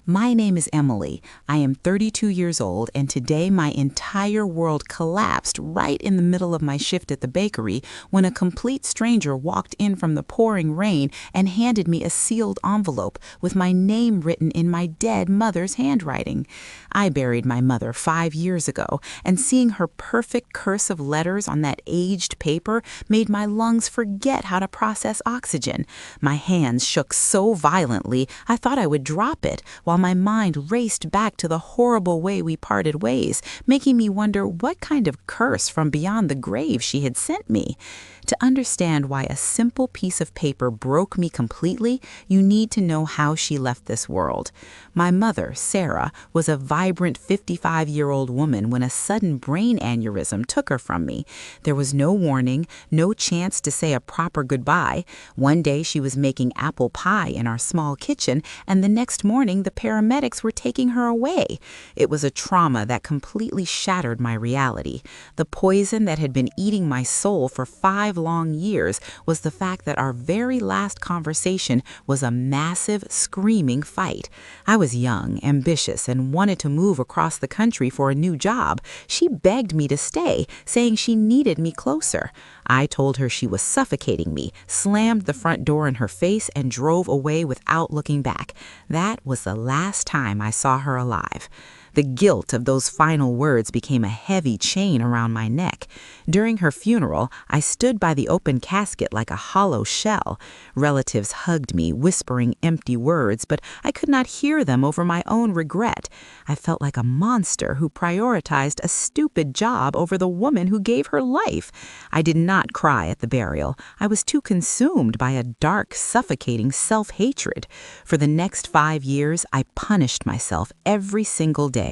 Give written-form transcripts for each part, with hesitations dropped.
My name is Emily. I am 32 years old, and today my entire world collapsed right in the middle of my shift at the bakery when a complete stranger walked in from the pouring rain and handed me a sealed envelope with my name written in my dead mother's handwriting. I buried my mother 5 years ago, and seeing her perfect cursive letters on that aged paper made my lungs forget how to process oxygen. My hands shook so violently I thought I would drop it, while my mind raced back to the horrible way we parted ways, making me wonder what kind of curse from beyond the grave she had sent me. To understand why a simple piece of paper broke me completely, you need to know how she left this world. My mother, Sarah, was a vibrant 55-year-old woman when a sudden brain aneurysm took her from me. There was no warning, no chance to say a proper goodbye. One day she was making apple pie in our small kitchen, and the next morning the paramedics were taking her away. It was a trauma that completely shattered my reality. The poison that had been eating my soul for 5 long years was the fact that our very last conversation was a massive, screaming fight. I was young, ambitious, and wanted to move across the country for a new job. She begged me to stay, saying she needed me closer. I told her she was suffocating me, slammed the front door in her face, and drove away without looking back. That was the last time I saw her alive. The guilt of those final words became a heavy chain around my neck. During her funeral, I stood by the open casket like a hollow shell. Relatives hugged me, whispering empty words, but I could not hear them over my own regret. I felt like a monster who prioritized a stupid job over the woman who gave her life. I did not cry at the burial. I was too consumed by a dark, suffocating self-hatred. For the next 5 years, I punished myself every single day.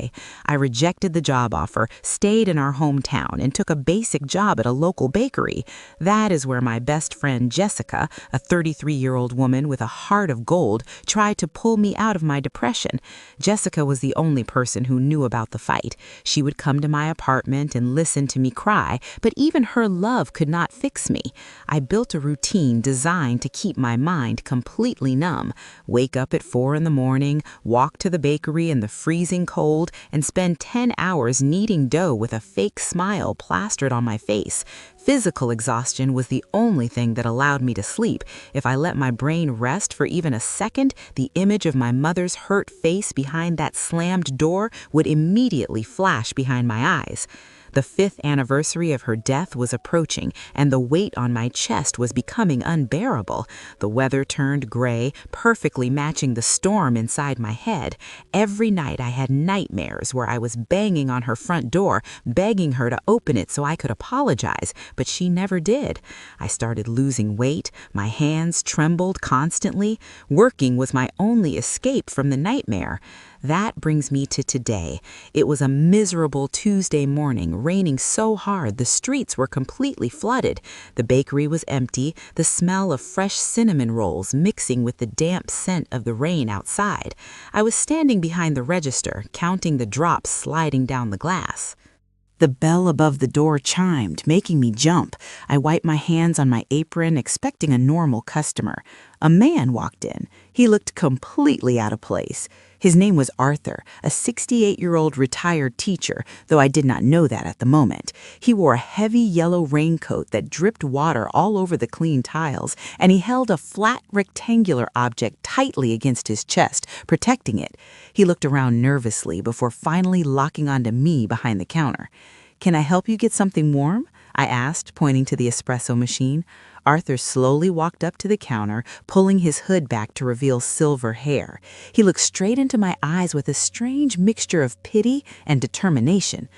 I rejected the job offer, stayed in our hometown, and took a basic job at a local bakery. That is where my best friend Jessica, a 33-year-old woman with a heart of gold, tried to pull me out of my depression. Jessica was the only person who knew about the fight. She would come to my apartment and listen to me cry, but even her love could not fix me. I built a routine designed to keep my mind completely numb. Wake up at 4 in the morning, walk to the bakery in the freezing cold, and spend 10 hours kneading dough with a fake smile plastered on my face. Physical exhaustion was the only thing that allowed me to sleep. If I let my brain rest for even a second, the image of my mother's hurt face behind that slammed door would immediately flash behind my eyes. The 5th anniversary of her death was approaching, and the weight on my chest was becoming unbearable. The weather turned gray, perfectly matching the storm inside my head. Every night I had nightmares where I was banging on her front door, begging her to open it so I could apologize, but she never did. I started losing weight. My hands trembled constantly. Working was my only escape from the nightmare. That brings me to today. It was a miserable Tuesday morning, raining so hard the streets were completely flooded. The bakery was empty, the smell of fresh cinnamon rolls mixing with the damp scent of the rain outside. I was standing behind the register, counting the drops sliding down the glass. The bell above the door chimed, making me jump. I wiped my hands on my apron, expecting a normal customer. A man walked in. He looked completely out of place. His name was Arthur, a 68-year-old retired teacher, though I did not know that at the moment. He wore a heavy yellow raincoat that dripped water all over the clean tiles, and he held a flat rectangular object tightly against his chest, protecting it. He looked around nervously before finally locking onto me behind the counter. "Can I help you get something warm?" I asked, pointing to the espresso machine. Arthur slowly walked up to the counter, pulling his hood back to reveal silver hair. He looked straight into my eyes with a strange mixture of pity and determination.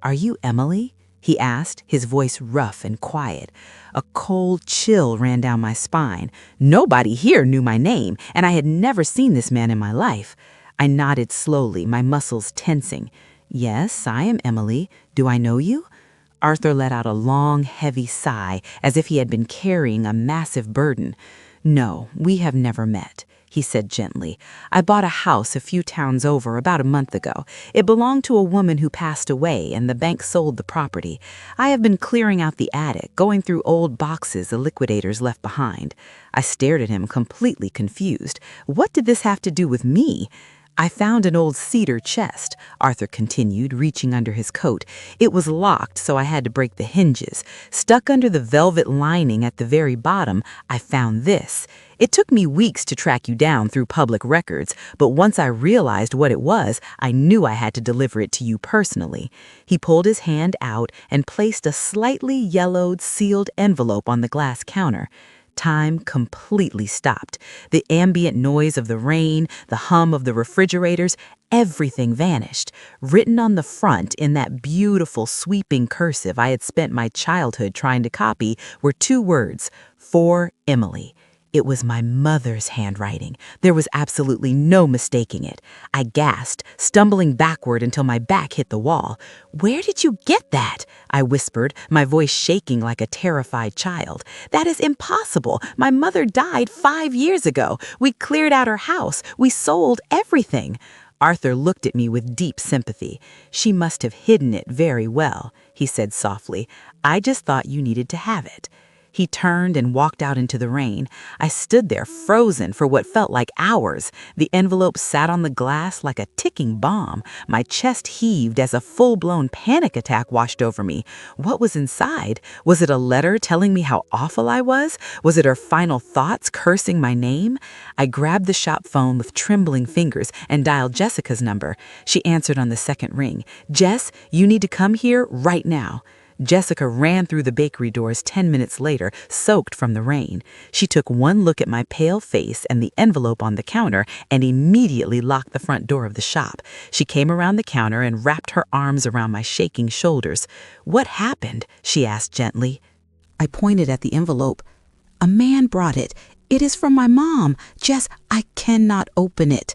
"Are you Emily?" he asked, his voice rough and quiet. A cold chill ran down my spine. Nobody here knew my name, and I had never seen this man in my life. I nodded slowly, my muscles tensing. "Yes, I am Emily. Do I know you?" Arthur let out a long, heavy sigh, as if he had been carrying a massive burden. "No, we have never met," he said gently. "I bought a house a few towns over about a month ago. It belonged to a woman who passed away, and the bank sold the property. I have been clearing out the attic, going through old boxes the liquidators left behind." I stared at him, completely confused. What did this have to do with me? I found an old cedar chest, Arthur continued, reaching under his coat. It was locked, so I had to break the hinges. Stuck under the velvet lining at the very bottom, I found this. It took me weeks to track you down through public records, but once I realized what it was, I knew I had to deliver it to you personally. He pulled his hand out and placed a slightly yellowed, sealed envelope on the glass counter. Time completely stopped. The ambient noise of the rain, the hum of the refrigerators, everything vanished. Written on the front in that beautiful sweeping cursive I had spent my childhood trying to copy were 2 words: for Emily. It was my mother's handwriting. There was absolutely no mistaking it. I gasped, stumbling backward until my back hit the wall. "Where did you get that?" I whispered, my voice shaking like a terrified child. "That is impossible. My mother died 5 years ago. We cleared out her house. We sold everything." Arthur looked at me with deep sympathy. "She must have hidden it very well," he said softly. "I just thought you needed to have it." He turned and walked out into the rain. I stood there frozen for what felt like hours. The envelope sat on the glass like a ticking bomb. My chest heaved as a full-blown panic attack washed over me. What was inside? Was it a letter telling me how awful I was? Was it her final thoughts cursing my name? I grabbed the shop phone with trembling fingers and dialed Jessica's number. She answered on the second ring. "Jess, you need to come here right now." Jessica ran through the bakery doors 10 minutes later, soaked from the rain. She took one look at my pale face and the envelope on the counter and immediately locked the front door of the shop. She came around the counter and wrapped her arms around my shaking shoulders. "What happened?" she asked gently. I pointed at the envelope. "A man brought it. It is from my mom. Jess, I cannot open it."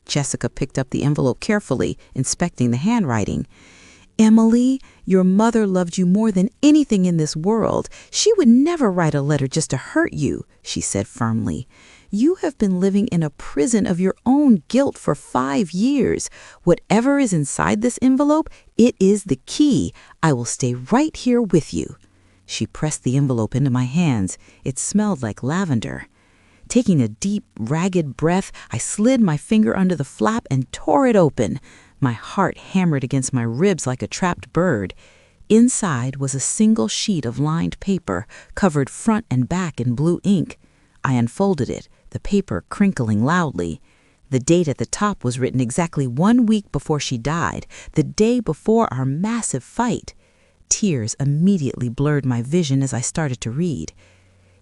Jessica picked up the envelope carefully, inspecting the handwriting. "Emily, your mother loved you more than anything in this world. She would never write a letter just to hurt you," she said firmly. "You have been living in a prison of your own guilt for 5 years. Whatever is inside this envelope, it is the key. I will stay right here with you." She pressed the envelope into my hands. It smelled like lavender. Taking a deep, ragged breath, I slid my finger under the flap and tore it open. My heart hammered against my ribs like a trapped bird. Inside was a single sheet of lined paper, covered front and back in blue ink. I unfolded it, the paper crinkling loudly. The date at the top was written exactly 1 week before she died, the day before our massive fight. Tears immediately blurred my vision as I started to read.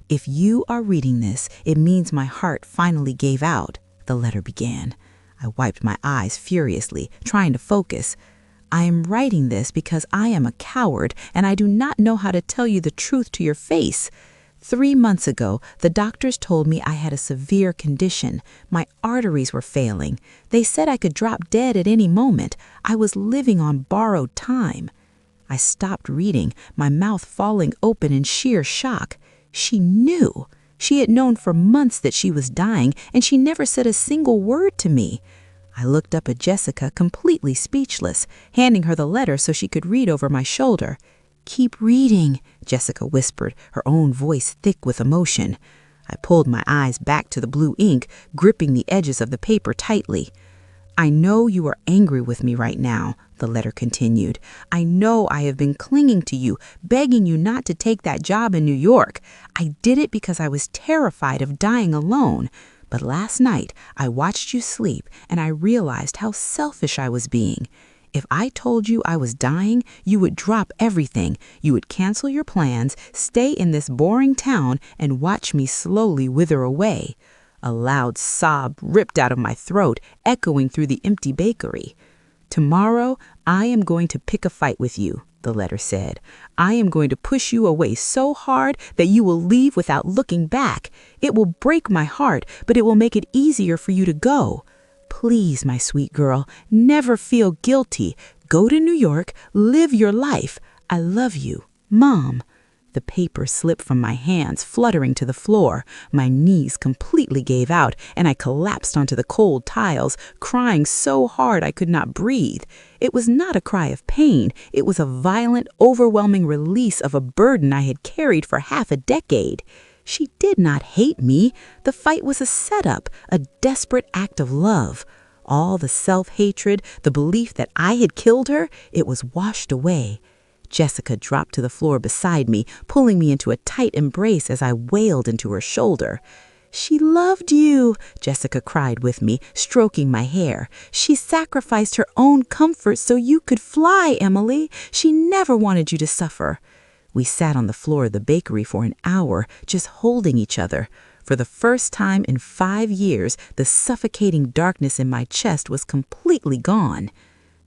"If you are reading this, it means my heart finally gave out," the letter began. I wiped my eyes furiously, trying to focus. "I am writing this because I am a coward and I do not know how to tell you the truth to your face. 3 months ago, the doctors told me I had a severe condition. My arteries were failing. They said I could drop dead at any moment. I was living on borrowed time." I stopped reading, my mouth falling open in sheer shock. She knew. She had known for months that she was dying, and she never said a single word to me. I looked up at Jessica, completely speechless, handing her the letter so she could read over my shoulder. "Keep reading," Jessica whispered, her own voice thick with emotion. I pulled my eyes back to the blue ink, gripping the edges of the paper tightly. "I know you are angry with me right now," the letter continued. "I know I have been clinging to you, begging you not to take that job in New York. I did it because I was terrified of dying alone. But last night I watched you sleep and I realized how selfish I was being. If I told you I was dying, you would drop everything. You would cancel your plans, stay in this boring town, and watch me slowly wither away." A loud sob ripped out of my throat, echoing through the empty bakery. "Tomorrow, I am going to pick a fight with you," the letter said. "I am going to push you away so hard that you will leave without looking back. It will break my heart, but it will make it easier for you to go. Please, my sweet girl, never feel guilty. Go to New York, live your life. I love you, Mom." The paper slipped from my hands, fluttering to the floor. My knees completely gave out, and I collapsed onto the cold tiles, crying so hard I could not breathe. It was not a cry of pain. It was a violent, overwhelming release of a burden I had carried for half a decade. She did not hate me. The fight was a setup, a desperate act of love. All the self-hatred, the belief that I had killed her, it was washed away. Jessica dropped to the floor beside me, pulling me into a tight embrace as I wailed into her shoulder. "She loved you," Jessica cried with me, stroking my hair. "She sacrificed her own comfort so you could fly, Emily. She never wanted you to suffer." We sat on the floor of the bakery for an hour, just holding each other. For the first time in 5 years, the suffocating darkness in my chest was completely gone.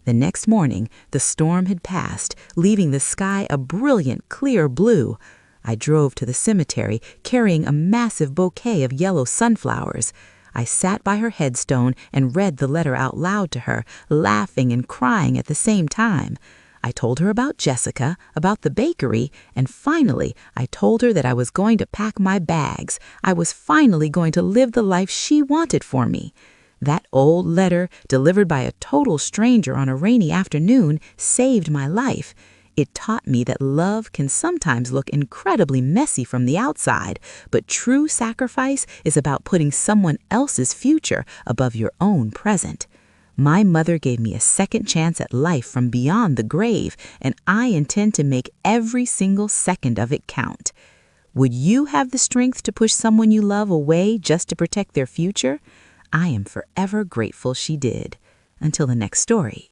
The next morning, the storm had passed, leaving the sky a brilliant, clear blue. I drove to the cemetery, carrying a massive bouquet of yellow sunflowers. I sat by her headstone and read the letter out loud to her, laughing and crying at the same time. I told her about Jessica, about the bakery, and finally, I told her that I was going to pack my bags. I was finally going to live the life she wanted for me. That old letter, delivered by a total stranger on a rainy afternoon, saved my life. It taught me that love can sometimes look incredibly messy from the outside, but true sacrifice is about putting someone else's future above your own present. My mother gave me a second chance at life from beyond the grave, and I intend to make every single second of it count. Would you have the strength to push someone you love away just to protect their future? I am forever grateful she did. Until the next story.